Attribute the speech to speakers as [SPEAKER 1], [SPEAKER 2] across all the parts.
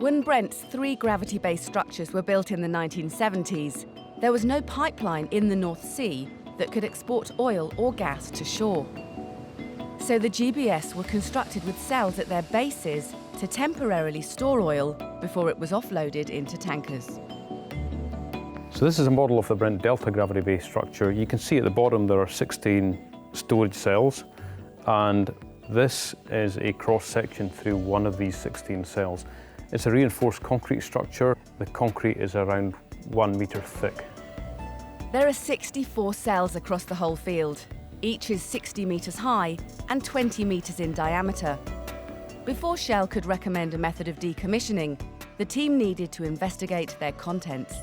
[SPEAKER 1] When Brent's 3 gravity-based structures were built in the 1970s, there was no pipeline in the North Sea that could export oil or gas to shore. So the GBS were constructed with cells at their bases to temporarily store oil before it was offloaded into tankers.
[SPEAKER 2] So this is a model of the Brent Delta gravity-based structure. You can see at the bottom there are 16 storage cells, and this is a cross-section through one of these 16 cells. It's a reinforced concrete structure. The concrete is around 1 metre thick.
[SPEAKER 1] There are 64 cells across the whole field. Each is 60 metres high and 20 metres in diameter. Before Shell could recommend a method of decommissioning, the team needed to investigate their contents.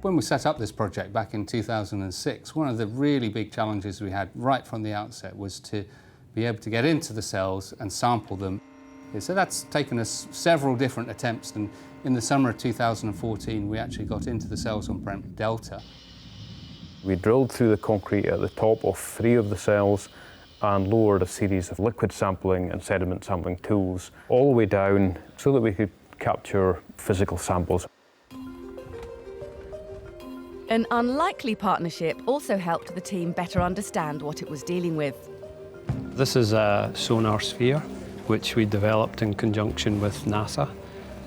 [SPEAKER 3] When we set up this project back in 2006, one of the really big challenges we had right from the outset was to be able to get into the cells and sample them. So that's taken us several different attempts, and in the summer of 2014 we actually got into the cells on Brent Delta.
[SPEAKER 2] We drilled through the concrete at the top of 3 of the cells and lowered a series of liquid sampling and sediment sampling tools all the way down so that we could capture physical samples.
[SPEAKER 1] An unlikely partnership also helped the team better understand what it was dealing with.
[SPEAKER 4] This is a Sonar Sphere, which we developed in conjunction with NASA.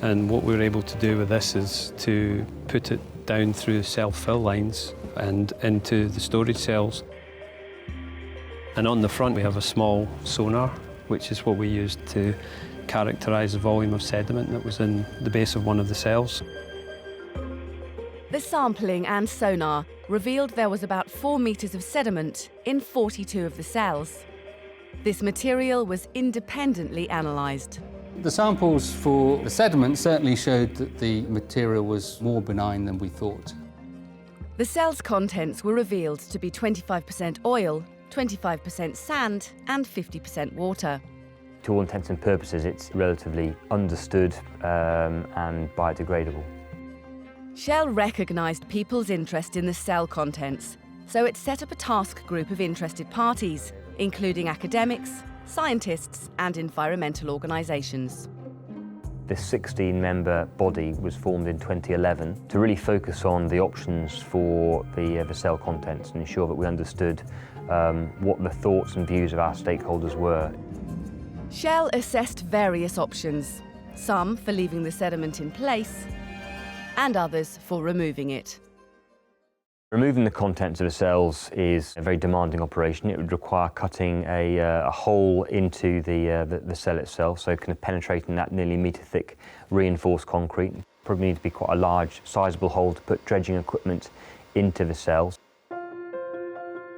[SPEAKER 4] And what we were able to do with this is to put it down through cell fill lines and into the storage cells. And on the front we have a small sonar, which is what we used to characterise the volume of sediment that was in the base of one of the cells.
[SPEAKER 1] The sampling and sonar revealed there was about 4 metres of sediment in 42 of the cells. This material was independently analysed.
[SPEAKER 3] The samples for the sediment certainly showed that the material was more benign than we thought.
[SPEAKER 1] The cell's contents were revealed to be 25% oil, 25% sand and 50% water.
[SPEAKER 5] To all intents and purposes, it's relatively understood and biodegradable.
[SPEAKER 1] Shell recognised people's interest in the cell contents, so it set up a task group of interested parties, including academics, scientists and environmental organisations.
[SPEAKER 5] This 16-member body was formed in 2011 to really focus on the options for the cell contents and ensure that we understood what the thoughts and views of our stakeholders were.
[SPEAKER 1] Shell assessed various options, some for leaving the sediment in place and others for removing it.
[SPEAKER 5] Removing the contents of the cells is a very demanding operation. It would require cutting a hole into the cell itself, so kind of penetrating that nearly metre-thick reinforced concrete. Probably need to be quite a large, sizable hole to put dredging equipment into the cells.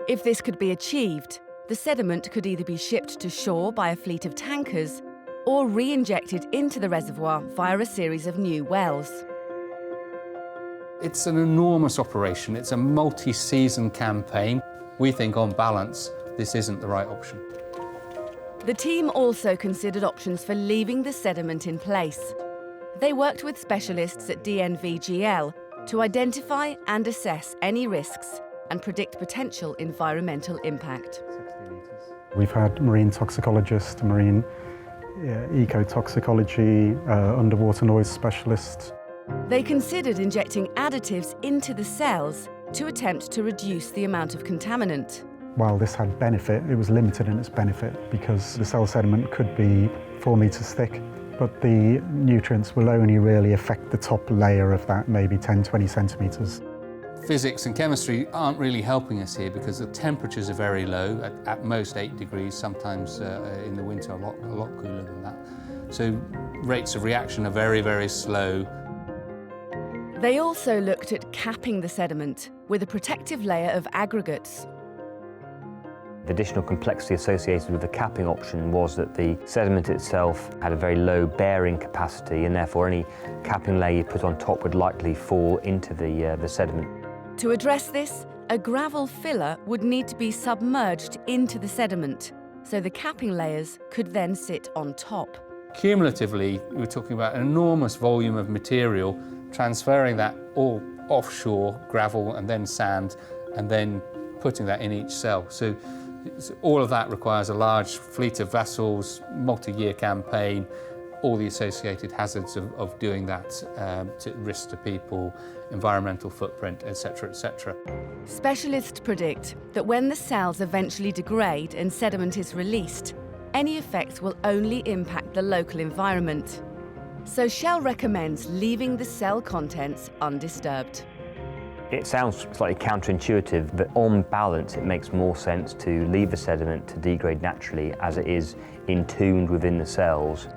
[SPEAKER 1] If this could be achieved, the sediment could either be shipped to shore by a fleet of tankers or re-injected into the reservoir via a series of new wells.
[SPEAKER 3] It's an enormous operation. It's a multi-season campaign. We think, on balance, this isn't the right option.
[SPEAKER 1] The team also considered options for leaving the sediment in place. They worked with specialists at DNVGL to identify and assess any risks and predict potential environmental impact.
[SPEAKER 6] We've had marine toxicologists, marine ecotoxicology, underwater noise specialists.
[SPEAKER 1] They considered injecting additives into the cells to attempt to reduce the amount of contaminant.
[SPEAKER 6] While this had benefit, it was limited in its benefit because the cell sediment could be 4 metres thick, but the nutrients will only really affect the top layer of that, maybe 10, 20 centimetres.
[SPEAKER 3] Physics and chemistry aren't really helping us here because the temperatures are very low, at most 8 degrees, sometimes in the winter a lot cooler than that. So rates of reaction are very, very slow.
[SPEAKER 1] They also looked at capping the sediment with a protective layer of aggregates.
[SPEAKER 5] The additional complexity associated with the capping option was that the sediment itself had a very low bearing capacity, and therefore any capping layer you put on top would likely fall into the sediment.
[SPEAKER 1] To address this, a gravel filler would need to be submerged into the sediment, so the capping layers could then sit on top.
[SPEAKER 3] Cumulatively, we're talking about an enormous volume of material, transferring that all offshore, gravel and then sand, and then putting that in each cell. So all of that requires a large fleet of vessels, multi-year campaign, all the associated hazards of doing that, to risk to people, environmental footprint, etc., etc.
[SPEAKER 1] Specialists predict that when the cells eventually degrade and sediment is released, any effects will only impact the local environment. So Shell recommends leaving the cell contents undisturbed.
[SPEAKER 5] It sounds slightly counterintuitive, but on balance it makes more sense to leave the sediment to degrade naturally as it is entombed within the cells